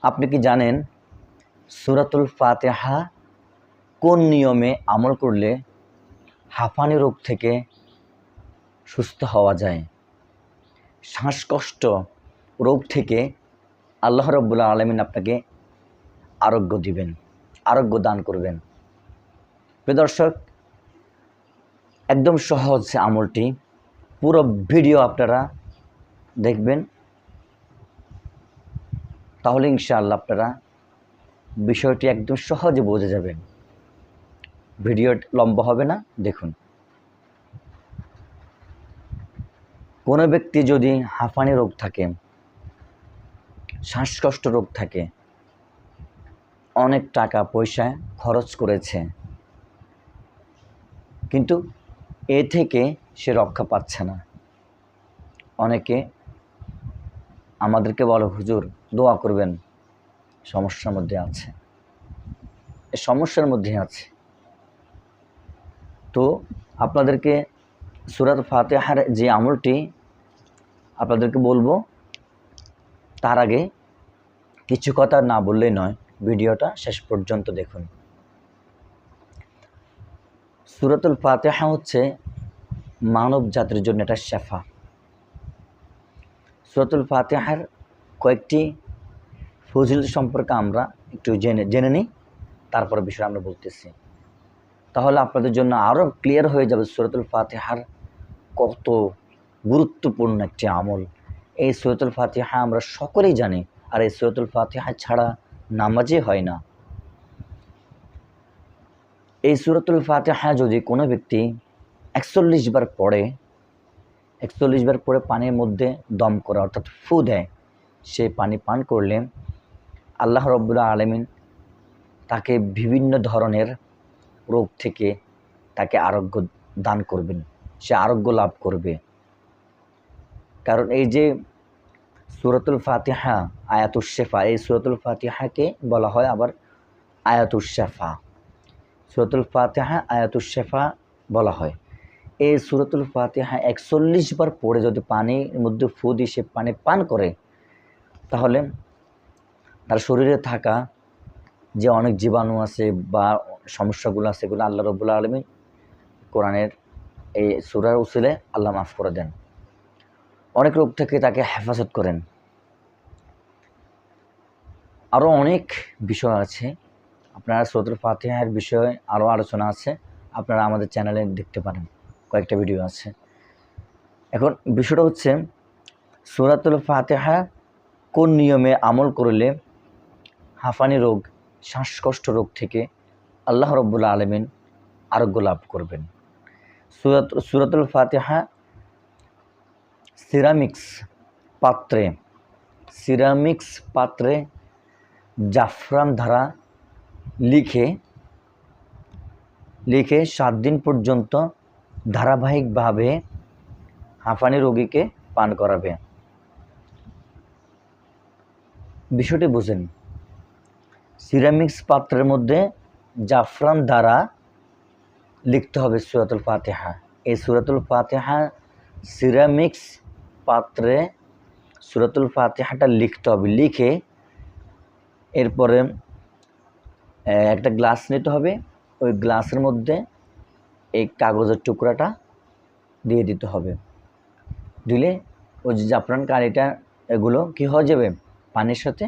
আপনি কি জানেন সূরাতুল ফাতিহা কোন নিয়মে আমল করলে হাঁপানি রোগ থেকে সুস্থ হওয়া যায়? শ্বাসকষ্ট রোগ থেকে আল্লাহ রাব্বুল আলামিন আপনাকে আরোগ্য দিবেন, আরোগ্য দান করবেন। প্রিয় দর্শক, একদম সহজ আমলটি, পুরো ভিডিও আপনারা দেখবেন, তাহলে ইনশাআল্লাহ আপনারা বিষয়টি একদম সহজে বুঝে যাবেন। ভিডিও লম্বা হবে না, দেখুন। কোনো ব্যক্তি যদি হাঁপানি রোগ থাকে, শ্বাসকষ্ট রোগ থাকে, অনেক টাকা পয়সা খরচ করেছে, কিন্তু এ থেকে সে রক্ষা পাচ্ছে না। অনেকে আমাদেরকে বলে, হুজুর দোয়া করবেন, সমস্যার মধ্যে আছে, এ সমস্যার মধ্যে আছে। তো আপনাদেরকে সূরাত ফাতিহার যে আমলটি আপনাদেরকে বলবো, তার আগে কিছু কথা না বললেই নয়, ভিডিওটা শেষ পর্যন্ত দেখুন। সূরাতুল ফাতিহা হচ্ছে মানব জাতির জন্য এটা শেফা। সূরাতুল ফাতিহার কয়েকটি ফজিলত সম্পর্কে আমরা একটু জেনে নিই, তারপরে বিষয় আমরা বলতেছি। তাহলে আপনাদের জন্য আরও ক্লিয়ার হয়ে যাবে সূরাতুল ফাতিহার কত গুরুত্বপূর্ণ একটি আমল। এই সূরাতুল ফাতিহা আমরা সকলেই জানি, আর এই সূরাতুল ফাতিহা ছাড়া নামাজই হয় না। এই সূরাতুল ফাতিহা যদি কোনো ব্যক্তি ৪১ বার পড়ে, ৪১ বার পরে পানির মধ্যে দম করে অর্থাৎ ফু দেয়, সে পানি পান করলে আল্লাহ রাব্বুল আলামিন তাকে বিভিন্ন ধরনের রোগ থেকে তাকে আরোগ্য দান করবেন, সে আরোগ্য লাভ করবে। কারণ এই যে সূরাতুল ফাতিহা আয়াতুশ শিফা, এই সূরাতুল ফাতিহাকে বলা হয় আবার আয়াতুশ শিফা। সূরাতুল ফাতিহা আয়াতুশ শিফা বলা হয়। এই সূরাতুল ফাতিহা ৪১ বার পড়ে যদি পানির মধ্যে ফু দিয়ে সে পানি পান করে, তাহলে তার শরীরে থাকা যে অনেক জীবাণু আছে বা সমস্যাগুলো আছে, সেগুলো আল্লাহ রাব্বুল আলামিন কোরআনের এই সূরার উসিলে আল্লাহ মাফ করে দেন। অনেক রোগ থেকে তাকে হেফাজত করেন। আরও অনেক বিষয় আছে, আপনারা সূরাতুল ফাতিহার বিষয়ে আরও আলোচনা আছে, আপনারা আমাদের চ্যানেলে দেখতে পারেন, কয়েকটা ভিডিও আছে। এখন বিষয়টা হচ্ছে সূরাতুল ফাতিহা কোন নিয়মে আমল করলে হাঁপানি রোগ, শ্বাসকষ্ট রোগ থেকে আল্লাহ রাব্বুল আলামিন আরোগ্য লাভ করবেন। সূরাতুল ফাতিহা সিরামিক্স পাত্রে জাফরান ধারা লিখে ৭ দিন পর্যন্ত ধারাবাহিকভাবে হাঁপানি রোগীকে পান করাবে। বিষয়টি বুঝেন, সিরামিক্স পাত্রের মধ্যে জাফরান দ্বারা লিখতে হবে সূরাতুল ফাতিহা। এই সূরাতুল ফাতিহা সিরামিক্স পাত্রে সূরাতুল ফাতিহাটা লিখতে হবে, লিখে এরপরে একটা গ্লাস নিতে হবে, ওই গ্লাসের মধ্যে এই কাগজের টুকরাটা দিয়ে দিতে হবে। দিলে ওই যে জাফরান কালিটা এগুলো কী হয়ে যাবে, পানির সাথে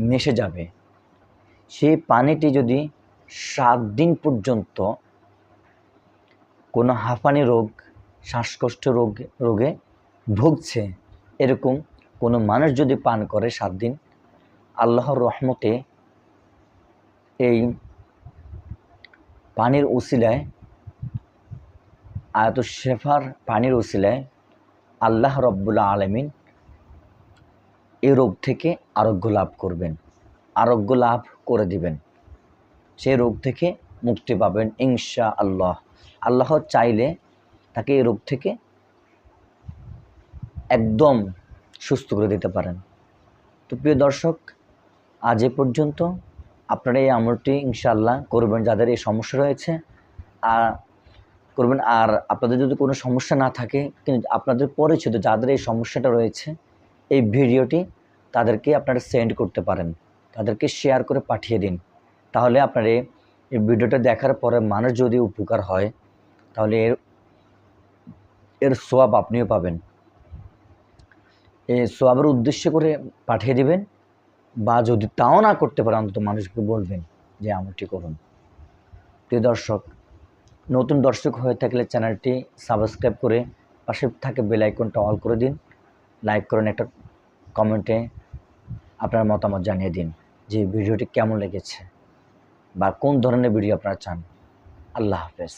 মিশে যাবে। সেই পানিটি যদি ৭ দিন পর্যন্ত কোনো হাঁপানি রোগ, শ্বাসকষ্ট রোগে ভুগছে এরকম কোনো মানুষ যদি পান করে ৭ দিন, আল্লাহর রহমতে এই পানির উসিলায়, আয়াতুশ শিফার পানির উসিলায় আল্লাহ রাব্বুল আলামিন এই রোগ থেকে আরোগ্য লাভ করবেন, আরোগ্য লাভ করে দিবেন। সেই রোগ থেকে মুক্তি পাবেন ইনশাআল্লাহ। আল্লাহ চাইলে তাকে এই রোগ থেকে একদম সুস্থ করে দিতে পারেন। তো প্রিয় দর্শক, আজ এ পর্যন্ত। আপনারা এই আমলটি ইনশাআল্লাহ করবেন, যাদের এই সমস্যা রয়েছে করবেন। আর আপনাদের যদি কোনো সমস্যা না থাকে, কিন্তু আপনাদের পরিচিত যাদের এই সমস্যাটা রয়েছে, এই ভিডিওটি তাদেরকে আপনারা সেন্ড করতে পারেন, তাদেরকে শেয়ার করে পাঠিয়ে দিন। তাহলে আপনার এই ভিডিওটা দেখার পরে মানুষ যদি উপকার হয়, তাহলে এর সোয়াব আপনিও পাবেন। এই সোয়াবের উদ্দেশ্য করে পাঠিয়ে দিবেন, বা যদি তাও না করতে পারেন অন্তত মানুষকে বলবেন যে আমলটি করুন। প্রিয় দর্শক, নতুন দর্শক হয়ে থাকলে চ্যানেলটি সাবস্ক্রাইব করে পাশে থাকে বেল আইকনটা অল করে দিন। লাইক করেন, একটা কমেন্টে আপনার মতামত জানিয়ে দিন যে ভিডিওটি কেমন লেগেছে বা কোন ধরনের ভিডিও আপনারা চান। আল্লাহ হাফেজ।